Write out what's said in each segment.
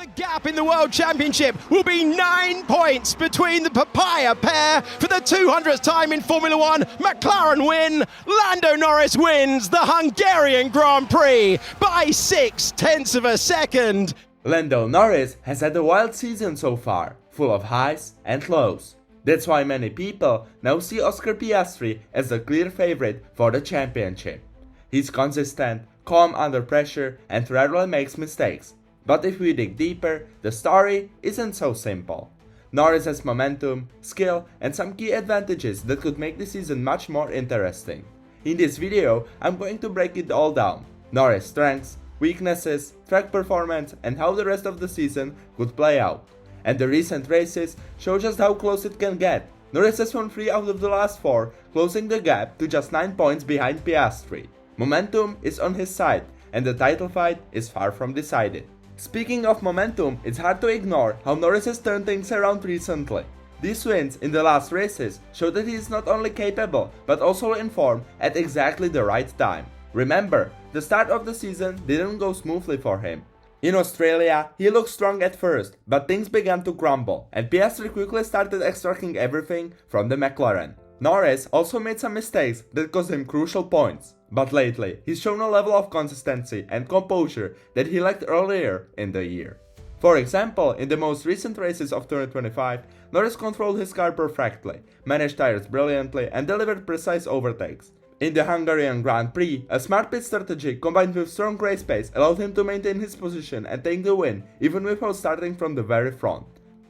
The gap in the World Championship will be 9 points between the papaya pair for the 200th time in Formula One. McLaren win, Lando Norris wins the Hungarian Grand Prix by 0.6 of a second. Lando Norris has had a wild season so far, full of highs and lows. That's why many people now see Oscar Piastri as the clear favorite for the championship. He's consistent, calm under pressure, and rarely makes mistakes. But if we dig deeper, the story isn't so simple. Norris has momentum, skill, and some key advantages that could make the season much more interesting. In this video, I'm going to break it all down. Norris' strengths, weaknesses, track performance, and how the rest of the season could play out. And the recent races show just how close it can get. Norris has won 3 out of the last 4, closing the gap to just 9 points behind Piastri. Momentum is on his side, and the title fight is far from decided. Speaking of momentum, it's hard to ignore how Norris has turned things around recently. These wins in the last races show that he is not only capable, but also in form at exactly the right time. Remember, the start of the season didn't go smoothly for him. In Australia, he looked strong at first, but things began to crumble, and Piastri quickly started extracting everything from the McLaren. Norris also made some mistakes that cost him crucial points, but lately he's shown a level of consistency and composure that he lacked earlier in the year. For example, in the most recent races of 2025, Norris controlled his car perfectly, managed tires brilliantly, and delivered precise overtakes. In the Hungarian Grand Prix, a smart pit strategy combined with strong race pace allowed him to maintain his position and take the win even without starting from the very front.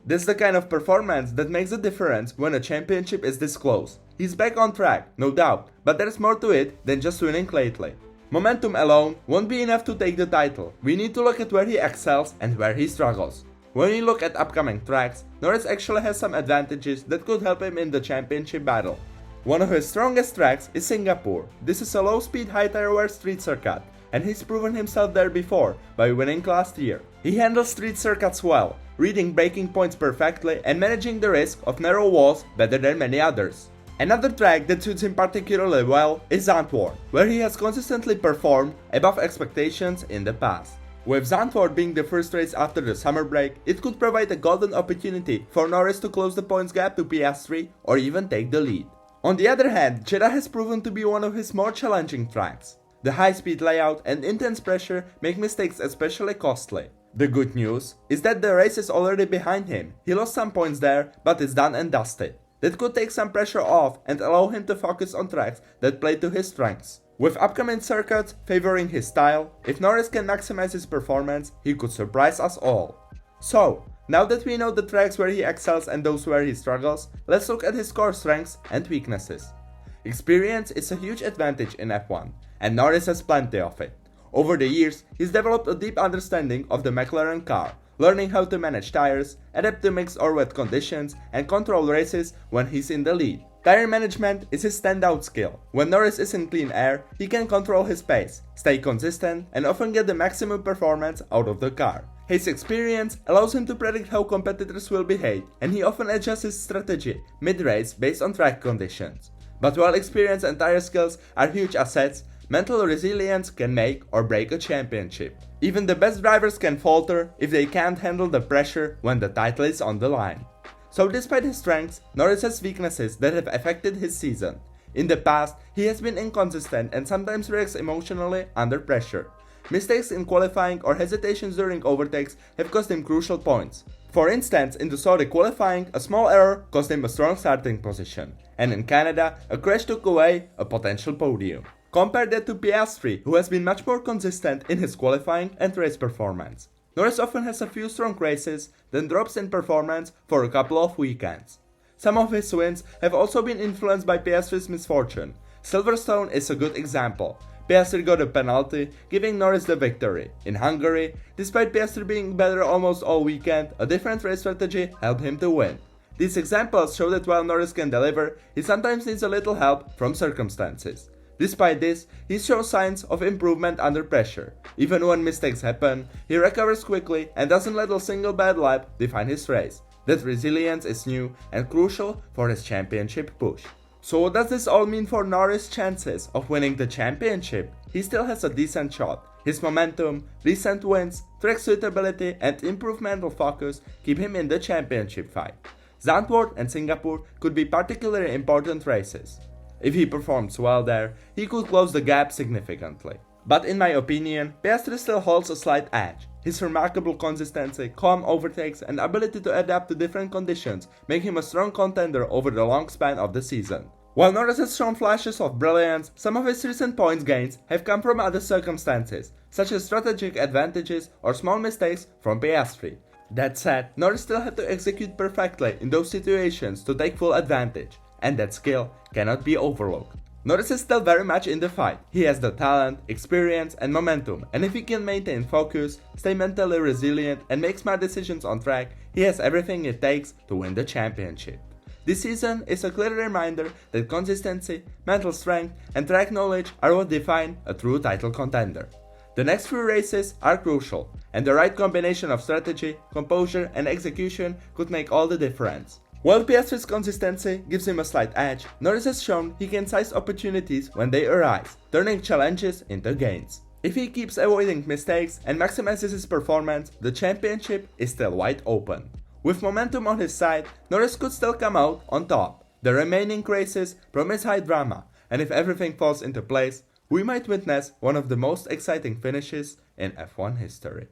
That's the kind of performance that makes a difference when a championship is this close. He's back on track, no doubt, but there's more to it than just winning lately. Momentum alone won't be enough to take the title. We need to look at where he excels and where he struggles. When we look at upcoming tracks, Norris actually has some advantages that could help him in the championship battle. One of his strongest tracks is Singapore. This is a low-speed, high-tire wear street circuit, and he's proven himself there before by winning last year. He handles street circuits well, reading braking points perfectly and managing the risk of narrow walls better than many others. Another track that suits him particularly well is Zandvoort, where he has consistently performed above expectations in the past. With Zandvoort being the first race after the summer break, it could provide a golden opportunity for Norris to close the points gap to Piastri or even take the lead. On the other hand, Jeddah has proven to be one of his more challenging tracks. The high-speed layout and intense pressure make mistakes especially costly. The good news is that the race is already behind him. He lost some points there, but it's done and dusted. That could take some pressure off and allow him to focus on tracks that play to his strengths. With upcoming circuits favoring his style, if Norris can maximize his performance, he could surprise us all. So, now that we know the tracks where he excels and those where he struggles, let's look at his core strengths and weaknesses. Experience is a huge advantage in F1, and Norris has plenty of it. Over the years, he's developed a deep understanding of the McLaren car, learning how to manage tires, adapt to mixed or wet conditions, and control races when he's in the lead. Tire management is his standout skill. When Norris is in clean air, he can control his pace, stay consistent, and often get the maximum performance out of the car. His experience allows him to predict how competitors will behave, and he often adjusts his strategy mid-race based on track conditions. But while experience and tire skills are huge assets, mental resilience can make or break a championship. Even the best drivers can falter if they can't handle the pressure when the title is on the line. So despite his strengths, Norris has weaknesses that have affected his season. In the past, he has been inconsistent and sometimes reacts emotionally under pressure. Mistakes in qualifying or hesitations during overtakes have cost him crucial points. For instance, in the Saudi qualifying, a small error cost him a strong starting position. And in Canada, a crash took away a potential podium. Compare that to Piastri, who has been much more consistent in his qualifying and race performance. Norris often has a few strong races, then drops in performance for a couple of weekends. Some of his wins have also been influenced by Piastri's misfortune. Silverstone is a good example. Piastri got a penalty, giving Norris the victory. In Hungary, despite Piastri being better almost all weekend, a different race strategy helped him to win. These examples show that while Norris can deliver, he sometimes needs a little help from circumstances. Despite this, he shows signs of improvement under pressure. Even when mistakes happen, he recovers quickly and doesn't let a single bad lap define his race. That resilience is new and crucial for his championship push. So what does this all mean for Norris' chances of winning the championship? He still has a decent shot. His momentum, recent wins, track suitability and improved mental focus keep him in the championship fight. Zandvoort and Singapore could be particularly important races. If he performs well there, he could close the gap significantly. But in my opinion, Piastri still holds a slight edge. His remarkable consistency, calm overtakes and ability to adapt to different conditions make him a strong contender over the long span of the season. While Norris has shown flashes of brilliance, some of his recent points gains have come from other circumstances, such as strategic advantages or small mistakes from Piastri. That said, Norris still had to execute perfectly in those situations to take full advantage, and that skill cannot be overlooked. Norris is still very much in the fight. He has the talent, experience and momentum, and if he can maintain focus, stay mentally resilient and make smart decisions on track, he has everything it takes to win the championship. This season is a clear reminder that consistency, mental strength and track knowledge are what define a true title contender. The next few races are crucial, and the right combination of strategy, composure and execution could make all the difference. While Piastri's consistency gives him a slight edge, Norris has shown he can seize opportunities when they arise, turning challenges into gains. If he keeps avoiding mistakes and maximizes his performance, the championship is still wide open. With momentum on his side, Norris could still come out on top. The remaining races promise high drama, and if everything falls into place, we might witness one of the most exciting finishes in F1 history.